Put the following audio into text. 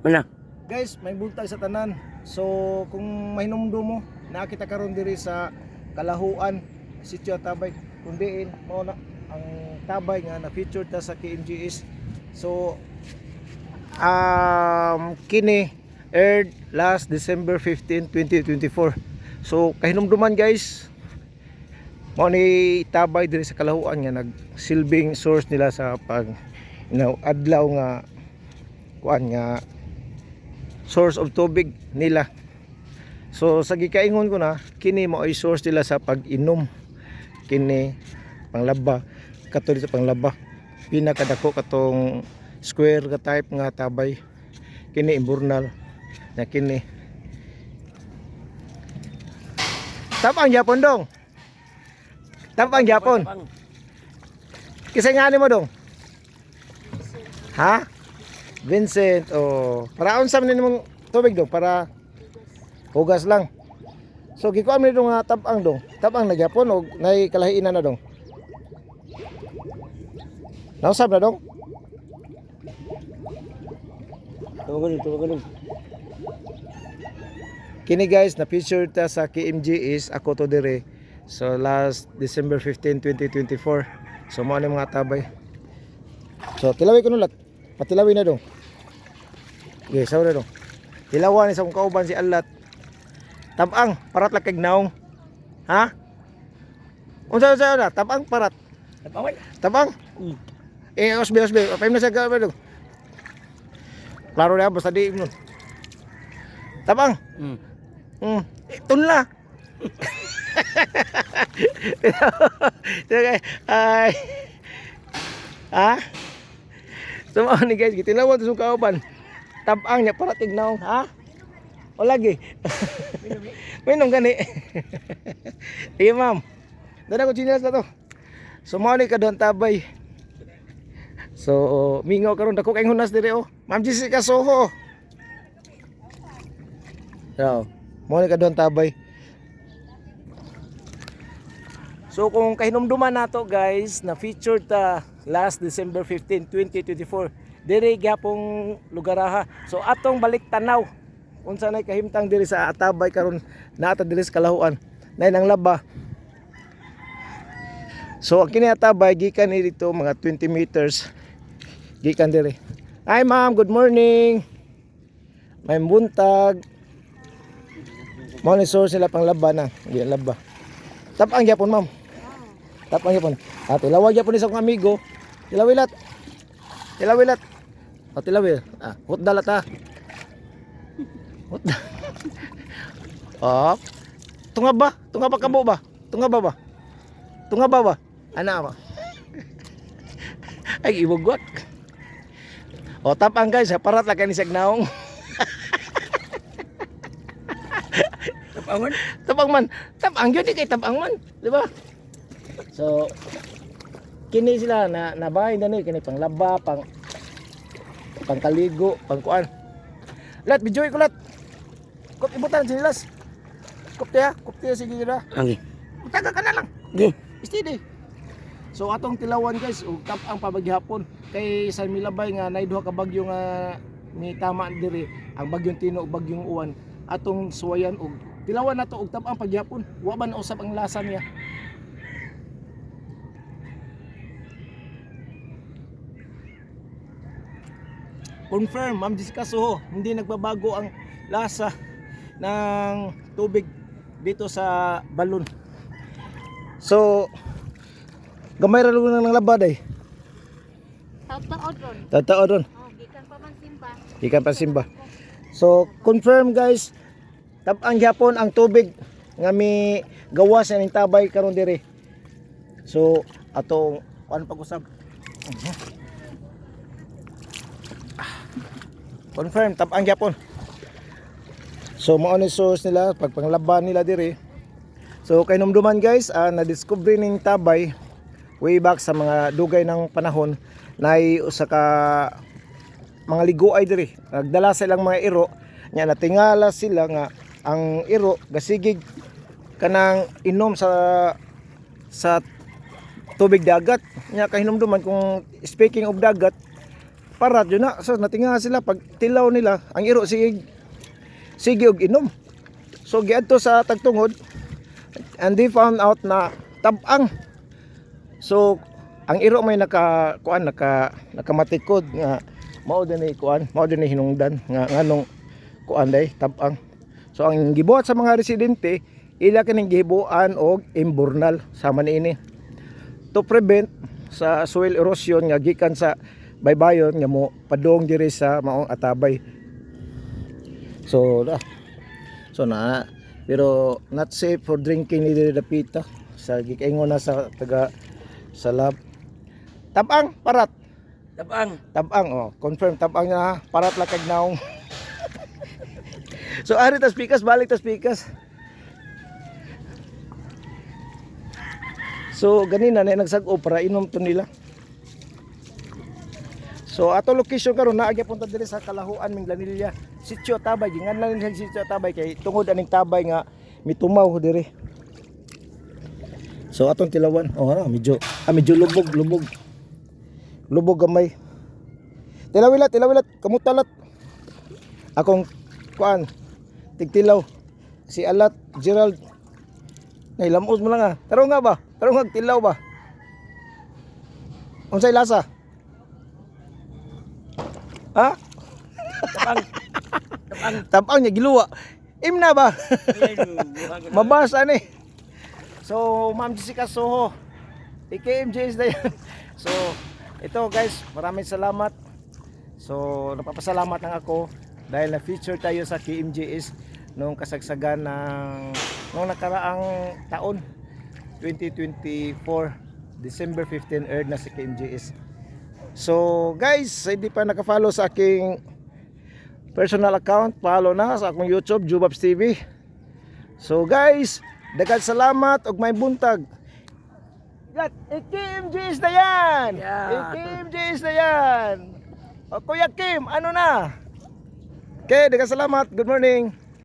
Mana? Guys, may buntag sa tanan. So kung mahinumdum mo, nakita karon diri sa Kalahuan, Sitio Tabay. Kundiin mao na ang Tabay nga na featured ta sa KMGS. So kini aired last December 15, 2024. So kahinumduman guys, mao ni Tabay diri sa Kalahuan nga nagsilbing source nila sa pag adlaw nga kuan nga source of tubig nila. So sa gikaingon ko na kini mao ay source nila sa pag-inom. Kini panglaba, kato dito panglaba. Pinakadako katong square ka type nga Tabay. Kini imburnal na kini. Tapang Japon dong. Tapang Japon. Kisay nga mo dong. Ha? Vincent, oh, para unsa man nimong tubig dong para hugas lang. So gikuan mi dong nga tabang dong. Tabang na gyapon og nay kalahian na dong. Nausab na dong. Tumagalong. Kini guys na feature ta sa KMGS ako to dire. So last December 15, 2024. So mo ni mga Tabay. So tilawi ko nulat. Patilawi na dong. Okay, sawa na dong. Tilawan ni sa kong kauban si Alat. Tabang, parat lang kag naong. Ha? Unsa na? Tabang, parat. Tabang? Osbe. Pahim na sa gawin dong. Klaro na, basta di nun. Tabang? Tunla. Ay. Ha? So ni guys, gitinawan to sa kauban. Tabang niya para tignaw, ha? O lagi. Minom gani. Iya ma'am. Dada ko chinelas na to. So mao ni kadon Tabay. So mingaw karon dako kay hunas dire oh. Ma'am Jessica Soho. Yo, mao ni kadon Tabay. So kung kahinumduman nato guys, na featured ta last December 15, 2024 dire gyapong lugaraha. So atong balik tanaw unsa nay kahimtang diri sa Tabay karon naata diri sa Kalahuan. Nay nang laba. So ang kini Tabay gikan ni dito mga 20 meters gikan diri. Hi ma'am, good morning. May buntag. Mao ni source sila pang laba na, di laba. Tapang gyapon ma'am. Tapang gyapon. Tilawag gyapon ni sa kong amigo. Tilawilat. Tilawi. Hutdalat ha. Hutda. Oh. Tunga ba kabo ba? Tunga ba? Ana ba? Ay iwagwat. O tapang guys, parat lang kani sagnaong. Tapang man. Tapang yun kay tapang man, di ba? So kini sila na nabahin na ni kini panglaba, pangkaligo, pangkuan. Lat bijoy ko lat. Kop ibutan sinilas. Kopya sige gila. Anggi. Taga ka na lang. Gi. Steady. So atong tilawan guys, ug tapang pabaghapon kay sa milabay nga nay duha ka bagyo nga ni tama diri, ang bagyong Tino ug bagyong Uwan. Atong suwayan og tilawan nato og tapang paghapon. Wa man usab ang lasa niya. Confirm, Ma'am Jessica Soho, hindi nagbabago ang lasa ng tubig dito sa balon. So, gamay ra lang ng labad ay. Tataod ron. Gikan pa simba. So, confirm guys, tapang gyapon ang tubig nga mi gawas ning Tabay karon dire. So, atong kuan pag-usab. Confirm tapang gyapon. So mao ni source nila pagpanglaban nila dire. So kay numduman guys, na-discover ning Tabay way back sa mga dugay ng panahon na usa ka mga liguay dire. Nagdala silang mga iro nya natingala sila nga ang iro gasigig kanang inom sa tubig dagat. Nya kay numduman kung speaking of dagat, parat yun na. So natinga sila pag tilaw nila ang iro sige og inom. So giadto sa tagtungod and they found out na tabang. So ang iro may nakamatikod nga mao din ni kuan, mao din ni hinungdan nga nganong kuan day tabang. So ang gibuhat sa mga residente ila kining gihibuan og imburnal sama niini to prevent sa soil erosion nga gikan sa baybayon nga mo padong diri sa maong atabay. So na pero not safe for drinking ni diri dapita sa gikaingon na sa taga sa lab. Tabang parat. Tabang oh, confirm tabang na parat la kag naong. So ari tas pikas balik tas pikas. So ganina na nagsag-o para inom to nila. So ato location karon naa gyud punta diri sa Kalahuan Minglanilla, Sitio Tabay, ginganlan nila Sitio Tabay kay tungod aning tabay nga mitumaw diri. So atong tilawan, medyo lubog gamay. Tilawilat kamutalat. Akong kuan tigtilaw si Alat Gerald. Nay lamos mo lang Tarong nga ba? Tarong tilaw ba? Unsay lasa? Ha? Tabang niya giluwa. Imna ba? Mabasa ni. So, Ma'am Jessica Soho, KMJS na yan. So, ito guys, maraming salamat. So, napapasalamat lang ako dahil na-feature tayo sa KMJS noong kasagsagan noong nakaraang taon, 2024, December 15, aired na si KMJS. So guys, hindi pa naka-follow sa aking personal account, follow na sa akong YouTube, Jubabs TV. So guys, daghang salamat og may buntag. Kim na yan! Kim na yan! O Kuya Kim, ano na? Okay, daghang salamat. Good morning.